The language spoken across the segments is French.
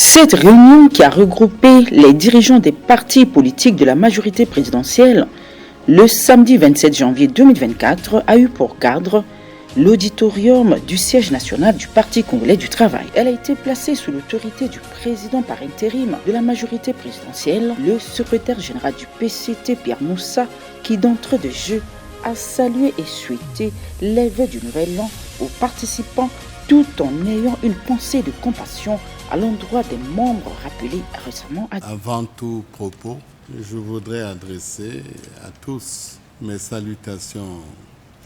Cette réunion qui a regroupé les dirigeants des partis politiques de la majorité présidentielle le samedi 27 janvier 2024 a eu pour cadre l'auditorium du siège national du Parti congolais du travail. Elle a été placée sous l'autorité du président par intérim de la majorité présidentielle, le secrétaire général du PCT Pierre Moussa, qui d'entrée de jeu a salué et souhaité les vœux du nouvel an aux participants tout en ayant une pensée de compassion à l'endroit des membres rappelés récemment. Avant tout propos, je voudrais adresser à tous mes salutations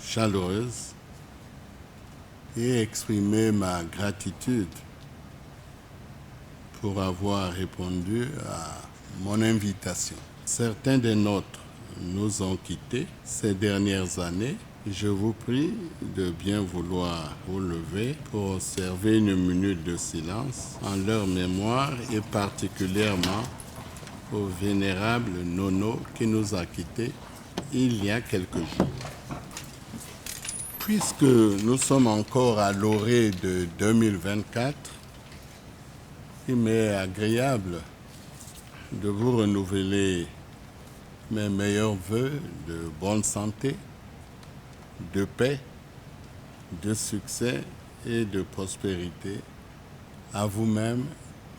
chaleureuses et exprimer ma gratitude pour avoir répondu à mon invitation. Certains des nôtres nous ont quittés ces dernières années. Je vous prie de bien vouloir vous lever pour observer une minute de silence en leur mémoire et particulièrement au vénérable Nono qui nous a quittés il y a quelques jours. Puisque nous sommes encore à l'orée de 2024, il m'est agréable de vous renouveler mes meilleurs vœux de bonne santé, de paix, de succès et de prospérité à vous-même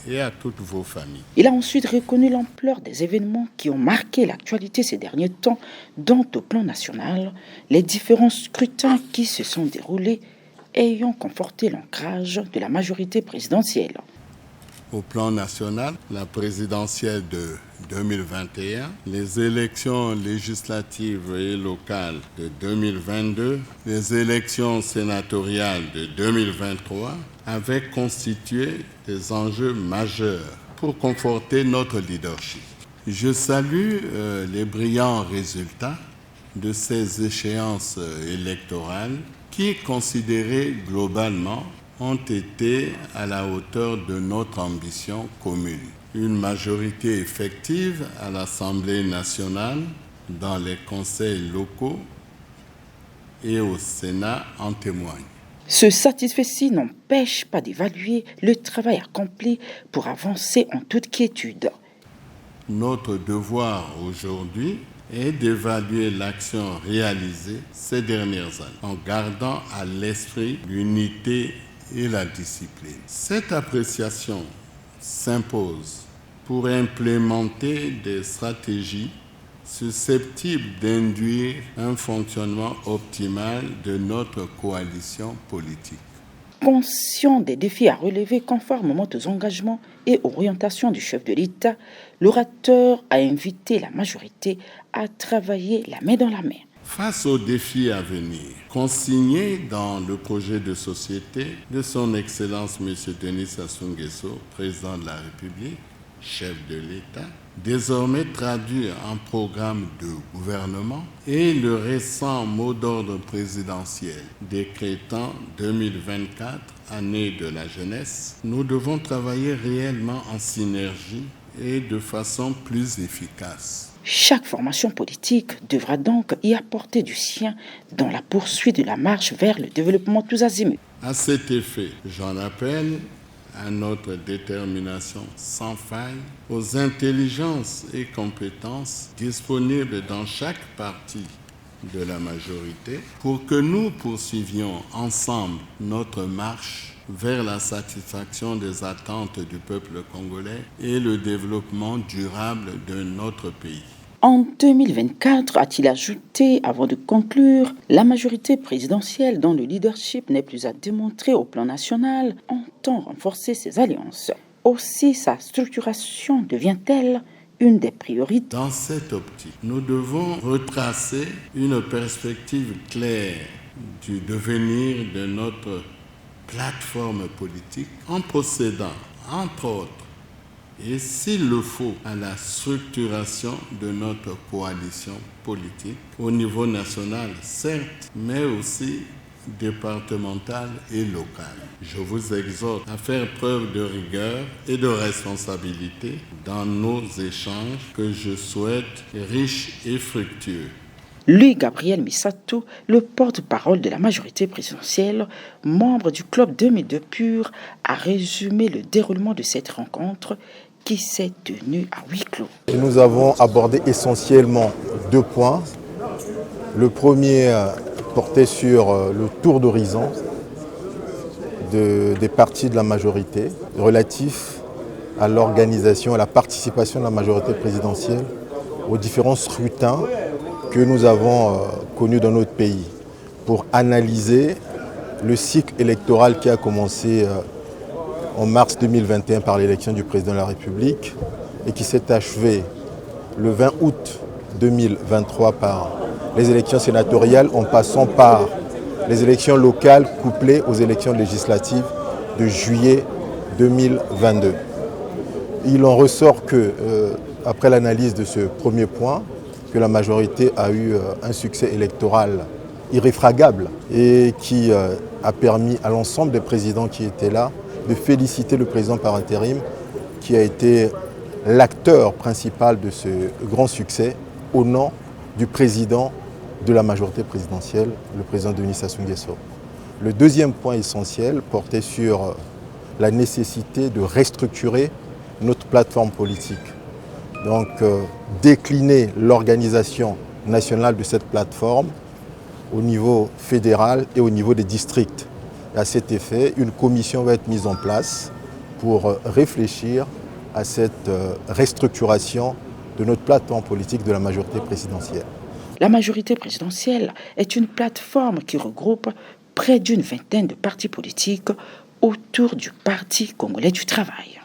et à toutes vos familles. Il a ensuite reconnu l'ampleur des événements qui ont marqué l'actualité ces derniers temps, dont au plan national, les différents scrutins qui se sont déroulés ayant conforté l'ancrage de la majorité présidentielle. Au plan national, la présidentielle de 2021, les élections législatives et locales de 2022, les élections sénatoriales de 2023 avaient constitué des enjeux majeurs pour conforter notre leadership. Je salue les brillants résultats de ces échéances électorales qui, considérées globalement, ont été à la hauteur de notre ambition commune. Une majorité effective à l'Assemblée nationale, dans les conseils locaux et au Sénat en témoigne. Ce satisfecit n'empêche pas d'évaluer le travail accompli pour avancer en toute quiétude. Notre devoir aujourd'hui est d'évaluer l'action réalisée ces dernières années en gardant à l'esprit l'unité et la discipline. Cette appréciation s'impose pour implémenter des stratégies susceptibles d'induire un fonctionnement optimal de notre coalition politique. Conscient des défis à relever conformément aux engagements et aux orientations du chef de l'État, l'orateur a invité la majorité à travailler la main dans la main. Face aux défis à venir, consignés dans le projet de société de son Excellence M. Denis Sassou Nguesso, président de la République, chef de l'État, désormais traduit en programme de gouvernement, et le récent mot d'ordre présidentiel décrétant 2024, année de la jeunesse, nous devons travailler réellement en synergie et de façon plus efficace. Chaque formation politique devra donc y apporter du sien dans la poursuite de la marche vers le développement tous azimuts. À cet effet, j'en appelle à notre détermination sans faille, aux intelligences et compétences disponibles dans chaque parti de la majorité pour que nous poursuivions ensemble notre marche vers la satisfaction des attentes du peuple congolais et le développement durable de notre pays. En 2024, a-t-il ajouté, avant de conclure, la majorité présidentielle dont le leadership n'est plus à démontrer au plan national entend renforcer ses alliances. Aussi, sa structuration devient-elle une des priorités. Dans cette optique, nous devons retracer une perspective claire du devenir de notre plateforme politique en procédant, entre autres, et s'il le faut, à la structuration de notre coalition politique au niveau national, certes, mais aussi départemental et local. Je vous exhorte à faire preuve de rigueur et de responsabilité dans nos échanges que je souhaite riches et fructueux. Lui, Gabriel Misato, le porte-parole de la majorité présidentielle, membre du Club 2002 Pur, a résumé le déroulement de cette rencontre qui s'est tenue à huis clos. Nous avons abordé essentiellement 2 points. Le premier portait sur le tour d'horizon des partis de la majorité, relatif à l'organisation, à la participation de la majorité présidentielle aux différents scrutins que nous avons connus dans notre pays, pour analyser le cycle électoral qui a commencé en mars 2021 par l'élection du président de la République et qui s'est achevé le 20 août 2023 par les élections sénatoriales en passant par les élections locales couplées aux élections législatives de juillet 2022. Il en ressort que, après l'analyse de ce premier point, que la majorité a eu un succès électoral irréfragable et qui a permis à l'ensemble des présidents qui étaient là de féliciter le président par intérim qui a été l'acteur principal de ce grand succès au nom du président de la majorité présidentielle, le président Denis Sassou Nguesso. Le deuxième point essentiel portait sur la nécessité de restructurer notre plateforme politique. Donc décliner l'organisation nationale de cette plateforme au niveau fédéral et au niveau des districts. Et à cet effet, une commission va être mise en place pour réfléchir à cette restructuration de notre plateforme politique de la majorité présidentielle. La majorité présidentielle est une plateforme qui regroupe près d'une vingtaine de partis politiques autour du Parti congolais du travail.